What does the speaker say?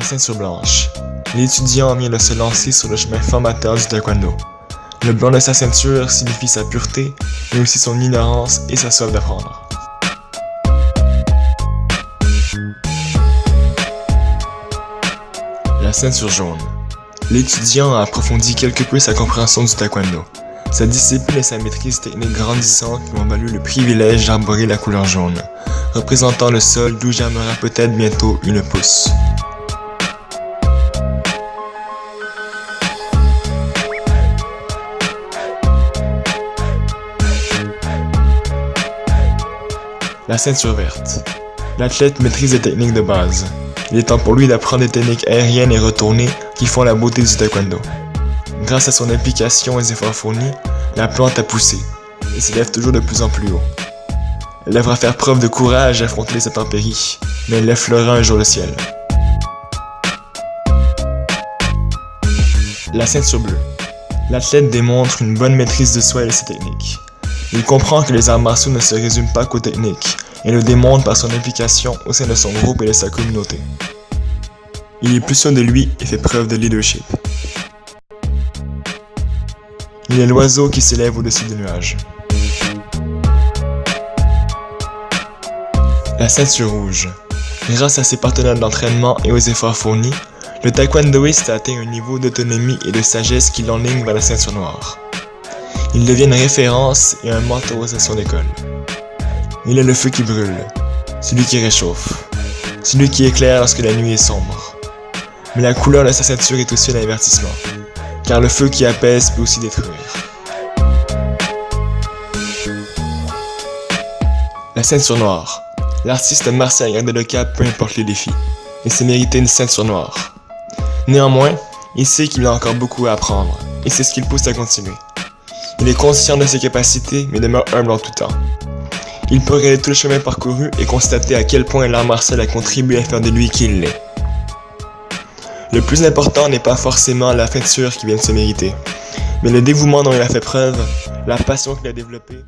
ceinture blanche. L'étudiant vient de se lancer sur le chemin formateur du taekwondo. Le blanc de sa ceinture signifie sa pureté, mais aussi son ignorance et sa soif d'apprendre. La ceinture jaune. L'étudiant a approfondi quelque peu sa compréhension du taekwondo. Sa discipline et sa maîtrise technique grandissantes lui ont valu le privilège d'arborer la couleur jaune, représentant le sol d'où germera peut-être bientôt une pousse. La ceinture verte. L'athlète maîtrise les techniques de base. Il est temps pour lui d'apprendre des techniques aériennes et retournées qui font la beauté du taekwondo. Grâce à son implication et les efforts fournis, la plante a poussé et s'élève toujours de plus en plus haut. Elle devra faire preuve de courage et affronter les intempéries, mais elle effleurera un jour le ciel. La ceinture bleue. L'athlète démontre une bonne maîtrise de soi et de ses techniques. Il comprend que les arts martiaux ne se résument pas qu'aux techniques, et le démontre par son implication au sein de son groupe et de sa communauté. Il est plus sûr de lui et fait preuve de leadership. Il est l'oiseau qui s'élève au-dessus des nuages. La ceinture rouge. Grâce à ses partenaires d'entraînement et aux efforts fournis, le taekwondoïste a atteint un niveau d'autonomie et de sagesse qui l'enligne vers la ceinture noire. Il devient une référence et un mentor à son école. Il est le feu qui brûle, celui qui réchauffe, celui qui éclaire lorsque la nuit est sombre. Mais la couleur de sa ceinture est aussi un avertissement, car le feu qui apaise peut aussi détruire. La ceinture noire. L'artiste martial a gardé le cap peu importe les défis, et s'est mérité une ceinture noire. Néanmoins, il sait qu'il a encore beaucoup à apprendre, et c'est ce qui le pousse à continuer. Il est conscient de ses capacités, mais demeure humble en tout temps. Il peut regarder tout le chemin parcouru et constater à quel point l'art martial a contribué à faire de lui qui il est. Le plus important n'est pas forcément la ceinture qui vient de se mériter, mais le dévouement dont il a fait preuve, la passion qu'il a développée.